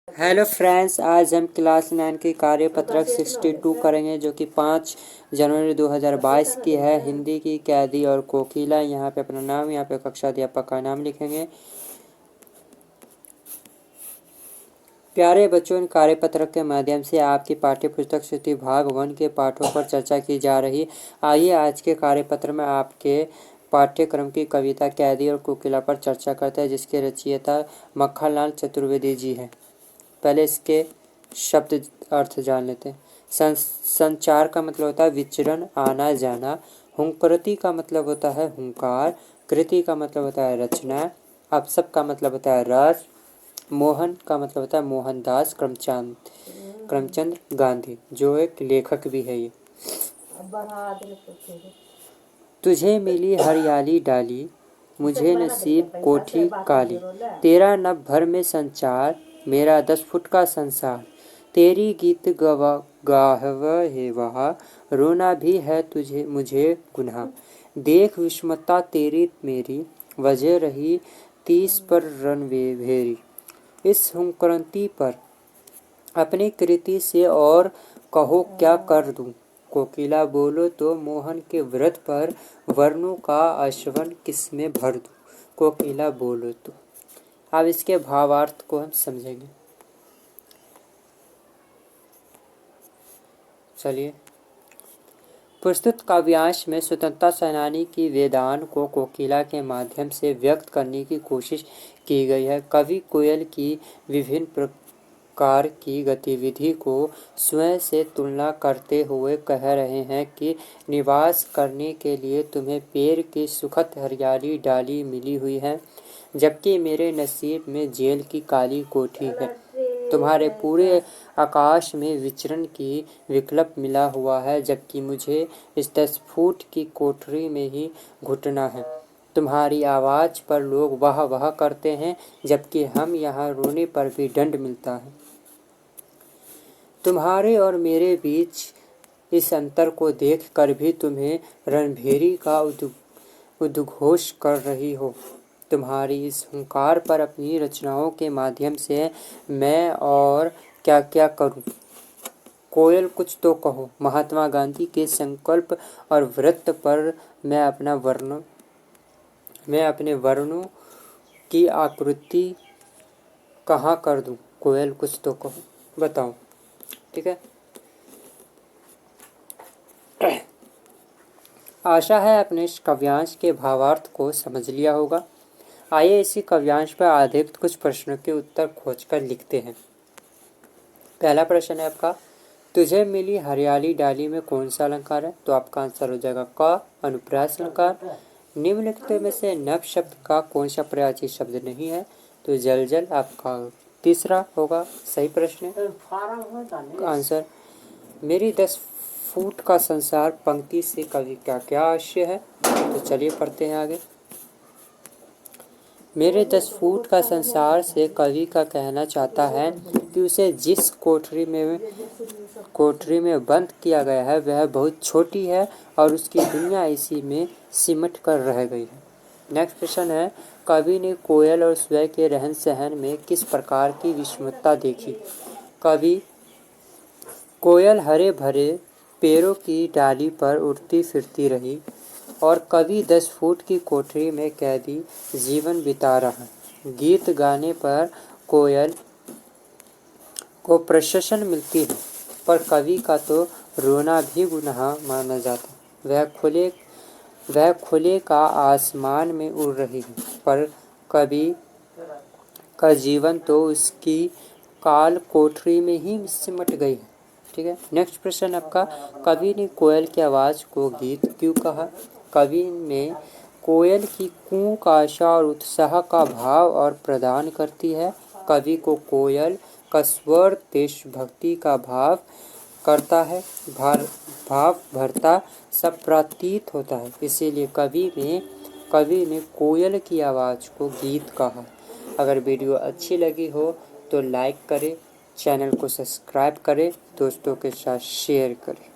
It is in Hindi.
हेलो फ्रेंड्स, आज हम क्लास 9 की कार्यपत्रक 62 करेंगे जो कि 5 जनवरी 2022 की है। हिंदी की कैदी और कोकिला। यहाँ पे अपना नाम, यहाँ पे कक्षा अध्यापक का नाम लिखेंगे। प्यारे बच्चों, इन कार्यपत्रक के माध्यम से आपकी पाठ्य पुस्तक सूची भाग 1 के पाठों पर चर्चा की जा रही। आइए आज के कार्यपत्र में आपके पाठ्यक्रम की कविता कैदी और कोकिला पर चर्चा करते हैं, जिसके रचयिता मक्खनलाल चतुर्वेदी जी हैं। पहले इसके शब्द अर्थ जान लेते हैं। संचार का मतलब होता है विचरण, आना जाना। हुंकृति का मतलब होता है हुंकार। कृति का मतलब होता है रचना। अपसप का मतलब होता है रस। मोहन का मतलब होता है मोहनदास करमचंद गांधी, जो एक लेखक भी है। ये तुझे मिली हरियाली डाली, मुझे नसीब कोठी काली। तेरा नभ भर में संचार, मेरा 10 फुट का संसार। तेरी गीत गाहवे वहा, रोना भी है तुझे मुझे गुनाह। देख विषमता तेरी मेरी, वजह रही 30 पर रणभेरी। इस हुंकरती पर अपनी कृति से और कहो क्या कर दूं। कोकिला बोलो तो मोहन के व्रत पर, वर्णों का आश्वन किसमें भर दूं। कोकिला बोलो तो। अब इसके भावार्थ को हम समझेंगे। चलिए, प्रस्तुत काव्यांश में स्वतंत्रता सेनानी की वेदना को कोकिला के माध्यम से व्यक्त करने की कोशिश की गई है। कवि कोयल की विभिन्न प्रकार की गतिविधि को स्वयं से तुलना करते हुए कह रहे हैं कि निवास करने के लिए तुम्हें पेड़ की सुखद हरियाली डाली मिली हुई है, जबकि मेरे नसीब में जेल की काली कोठी है। तुम्हारे पूरे आकाश में विचरण की विकल्प मिला हुआ है, जबकि मुझे इस 10 फुट की कोठरी में ही घुटना है। तुम्हारी आवाज़ पर लोग वाह वाह करते हैं, जबकि हम यहाँ रोने पर भी दंड मिलता है। तुम्हारे और मेरे बीच इस अंतर को देख कर भी तुम्हें रणभेरी का उद्घोष कर रही हो। तुम्हारी इस हुंकार पर अपनी रचनाओं के माध्यम से मैं और क्या क्या करूं। कोयल कुछ तो कहो। महात्मा गांधी के संकल्प और व्रत पर मैं अपने वर्णों की आकृति कहाँ कर दूं। कोयल कुछ तो कहो, बताओ। ठीक है। आशा है आपने इस काव्यांश के भावार्थ को समझ लिया होगा। आइए इसी काव्यांश पर आधारित कुछ प्रश्नों के उत्तर खोजकर लिखते हैं। पहला प्रश्न है आपका, तुझे मिली हरियाली डाली में कौन सा अलंकार है? तो आपका आंसर हो जाएगा क, अनुप्रास अलंकार। निम्नलिखित में से नव शब्द का कौन सा प्रयाची शब्द नहीं है? तो जल जल आपका तीसरा होगा सही प्रश्न है। आंसर, मेरी 10 फुट का संसार पंक्ति से कवि का क्या आशय है? तो चलिए पढ़ते हैं आगे। मेरे 10 फुट का संसार से कवि का कहना चाहता है कि उसे जिस कोठरी में बंद किया गया है वह बहुत छोटी है और उसकी दुनिया इसी में सिमट कर रह गई है। नेक्स्ट प्रश्न है, कवि ने कोयल और स्वयं के रहन सहन में किस प्रकार की विषमता देखी? कवि कोयल हरे भरे पेड़ों की डाली पर उड़ती फिरती रही और कवि 10 फुट की कोठरी में कैदी जीवन बिता रहा। गीत गाने पर कोयल को प्रशंसा मिलती है, पर कवि का तो रोना भी गुनाह माना जाता। वह खुले का आसमान में उड़ रही है, पर कवि का जीवन तो उसकी काल कोठरी में ही सिमट गई है। ठीक है। नेक्स्ट प्रश्न आपका, कवि ने कोयल की आवाज़ को गीत क्यों कहा? कवि ने कोयल की कूक आशा और उत्साह का भाव और प्रदान करती है। कवि को कोयल का स्वर देशभक्ति का भाव करता है, भाव भरता सब प्रतीत होता है। इसीलिए कवि ने कोयल की आवाज़ को गीत कहा। अगर वीडियो अच्छी लगी हो तो लाइक करें, चैनल को सब्सक्राइब करें, दोस्तों के साथ शेयर करें।